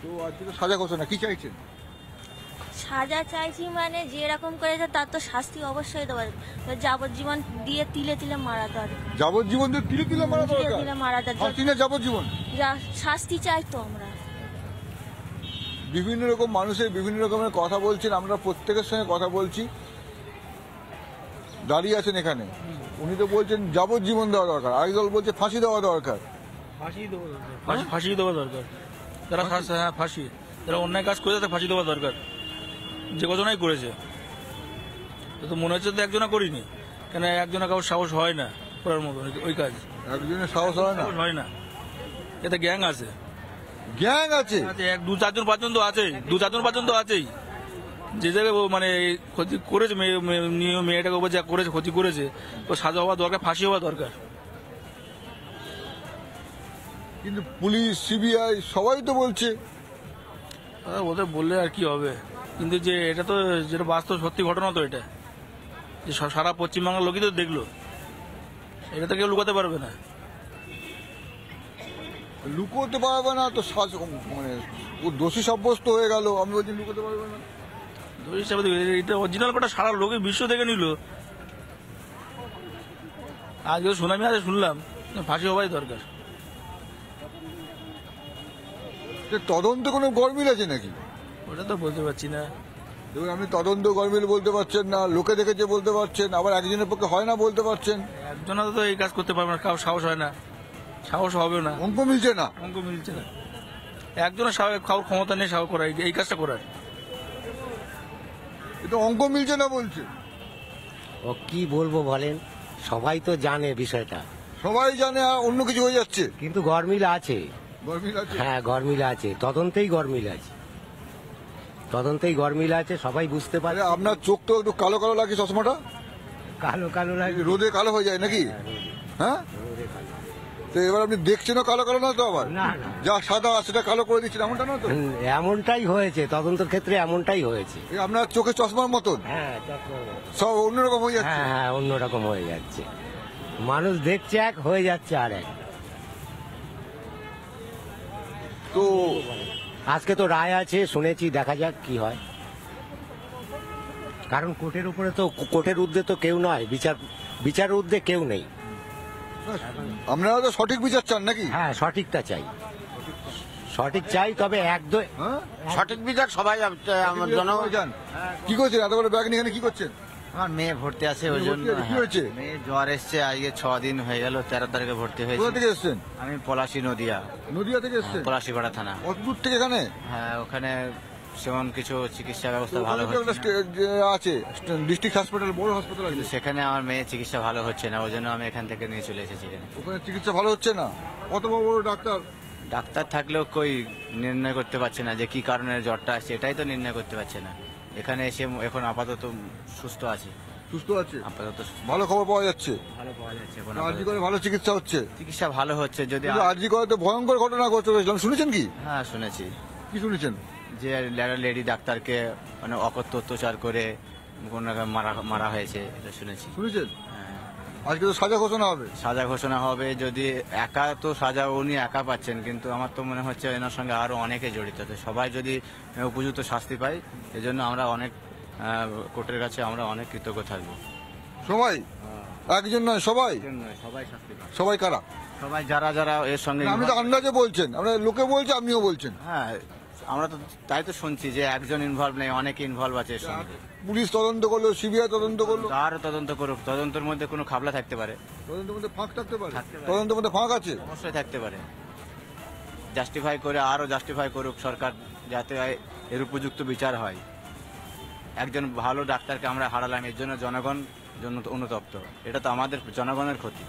তো আজকে তো সাজা ঘোষণা, কি চাইছেন? সাজা চাইছি মানে যেরকম করেছে তার তো শাস্তি অবশ্যই দেওয়া যাবজ্জীবন দিয়ে তিলে তিলে মারা দরকার। যাবজ্জীবন দিয়ে তিলে তিলে মারা তিলে দরকার? তিলে মারা দরকার। ফাঁসি না যাবজ্জীবন? যা শাস্তি চাই তো আমরা। বিভিন্ন রকম মানুষের বিভিন্ন রকমের কথা বলছেন, আমরা প্রত্যেকের সঙ্গে কথা বলছি। দাঁড়িয়ে আছেন এখানে, উনি তো বলছেন যাবজ্জীবন দেওয়া দরকার, আরেক দল বলছে ফাঁসি দেওয়া দরকার। ফাঁসি দেওয়া দরকার। যারা ফাঁসি, যারা অন্যায় কাজ করেছে তাদের ফাঁসি দেওয়া দরকার। যে কজনাই করেছে, তো মনে হচ্ছে তো একজনা করিনি, কেন একজনা কারোর সাহস হয় না করার মতো ওই কাজ। একজনের সাহস হয় না? হয় না, এতে গ্যাং আছে। গ্যাং আছে? এক দু চারজন পাঁচজন তো আছেই, আছেই। যে জায়গায় মানে ক্ষতি করেছে, মেয়েটাকে উপর যা করেছে, ক্ষতি করেছে, তো সাজা হওয়া দরকার, ফাঁসি হওয়া দরকার। কিন্তু পুলিশ, সিবিআই সবাই তো বলছে। ওদের বললে আর কি হবে, কিন্তু যে এটা তো যেটা বাস্তব সত্যি ঘটনা, তো এটা যে সারা পশ্চিমবাংলার লোকই তো দেখলো, এটা তো কেউ লুকাতে পারবে না। লুকোতে পারবে না তো, মানে ও দোষী সাব্যস্ত হয়ে গেল, আমি বলছি লুকোতে পারবে না। দোষী হিসাবে এটা অরিজিনাল কথা সারা লোকে বিশ্ব দেখে নিল। আজকে সুনামি আছে শুনলাম, ফাঁসি হওয়াই দরকার। তদন্ত কোনো গরমিল আছে নাকি? ওটা তো বলতে পারছি না। দেখুন, আপনি তদন্ত গরমিল বলতে পারছেন না, লোকে দেখেছে বলতে পারছেন, আবার একজনের পক্ষে হয় না বলতে পারছেন। একজনা তো এই কাজ করতে পারবে না, কারো সাহস হয় না, সাহস হবে না, অঙ্ক মিলছে না। একজনের খাওয়ার ক্ষমতা নেই সাহস করার, এই কাজটা করার। এটা অঙ্ক মিলছে না বলছে। ও কি বলবো বলেন, সবাই তো জানে বিষয়টা, সবাই জানে, আর অন্য কিছু হয়ে যাচ্ছে। কিন্তু গরমিল আছে। গরমিল আছে? হ্যাঁ, গরমিল আছে, তদন্তেই গরমিল আছে, সবাই বুঝতে পারে। আপনার চোখ তো একটু কালো কালো লাগে, চশমাটা কালো কালো লাগে, রোদে কালো হয়ে যায় নাকি? হ্যাঁ, তো এবার আপনি দেখছেনও কালো কালো না তো, আবার না না, যা সাদা সেটা কালো করে দিচ্ছেন, এমনটা না তো? এমনটাই হয়েছে, তদন্তের ক্ষেত্রে এমনটাই হয়েছে। আপনার চোখে চশমার মতন হ্যাঁ, সব অন্যরকম হয়ে যাচ্ছে। হ্যাঁ, অন্যরকম হয়ে যাচ্ছে, মানুষ দেখছে এক, হয়ে যাচ্ছে আর এক। তো আজকে তো রায় আছে শুনেছি, দেখা যাক কি হয়, কারণ কোর্টের উপরে তো, কোর্টের ঊর্ধ্বে তো কেউ নয়, বিচার ঊর্ধ্বে কেউ নেই। আপনারা তো সঠিক বিচার চান নাকি? হ্যাঁ, সঠিকটা চাই, সঠিক চাই, তবে সঠিক বিচার সবাই যান। কি করছেন এত বড় ব্যাগ নিয়ে এখানে, কি করছেন? আমার মেয়ে ভর্তি আছে, ওই জন্য। কি হয়েছে? মেয়ে জ্বর এসছে, আজকে 6 দিন হয়ে গেল, 13 তারিখে ভর্তি কোথা হয়েছে। থেকে এসছেন? আমি পলাশী নদিয়া থেকে এসছেন? পলাশীপাড়া থানা। কত দূর থেকে এখানে? হ্যাঁ, ওখানে সেমন কিছু চিকিৎসা ব্যবস্থা ভালো হচ্ছে না। আছে ডিস্ট্রিক্ট হসপিটাল, বড় হসপিটাল আছে, কিন্তু সেখানে আমার মেয়ে চিকিৎসা ভালো হচ্ছে না, ওই জন্য আমি এখান থেকে নিয়ে চলে এসেছি এখানে। ওখানে চিকিৎসা ভালো হচ্ছে না? কত বড় বড় ডাক্তার। ডাক্তার থাকলেও কই নির্ণয় করতে পারছে না যে কি কারণে জ্বরটা আসছে, এটাই তো নির্ণয় করতে পারছে না। এখানে এসে এখন আপাতত সুস্থ আছে, আপাতত ভালো খবর পাওয়া যাচ্ছে, ভালো পাওয়া যাচ্ছে। এখন আরজি করে ভালো চিকিৎসা হচ্ছে। চিকিৎসা ভালো হচ্ছে, যদি আরজি করে তো ভয়ঙ্কর ঘটনা ঘটে, শুনেছেন কি? হ্যাঁ, শুনেছি। কি শুনেছেন? যে লেডি ডাক্তারকে মানে অকথ্য অত্যাচার করে মারা হয়েছে, এটা শুনেছেন? হ্যাঁ। আজকে তো সাজা ঘোষণা হবে। সাজা ঘোষণা হবে, যদি একা তো সাজা উনি একা পাচ্ছেন, কিন্তু আমার তো মনে হচ্ছে এনার সঙ্গে আরো অনেকে জড়িত আছে, সবাই যদি উপযুক্ত শাস্তি পায়, এজন্য আমরা অনেক কোর্টের কাছে আমরা অনেক কৃতজ্ঞ থাকবো। সবাই একজন নয়, সবাই সবাই শাস্তি পায়। সবাই কারা? সবাই যারা যারা এর সঙ্গে। আপনি তো আন্দাজে বলছেন, আমরা লোকে বলছে, আপনিও বলছেন। হ্যাঁ, আমরা তো তাই তো শুনছি যে একজন ইনভলভ নেই, অনেক ইনভলভ আছে এর সঙ্গে। পুলিশ তদন্ত করলো, সিবিআই তদন্ত করলো, আরো তদন্ত করুক, তদন্তের মধ্যে কোনো খাবলা থাকতে পারে, তদন্তের মধ্যে ফাঁক থাকতে পারে, তদন্তের মধ্যে ফাঁক আছে, অবশ্যই থাকতে পারে। জাস্টিফাই করে আরো জাস্টিফাই করুক সরকার, যাতে এর উপযুক্ত বিচার হয়। একজন ভালো ডাক্তারকে আমরা হারালাম, এর জন্য জনগণ অনুতপ্ত, এটা তো আমাদের জনগণের ক্ষতি।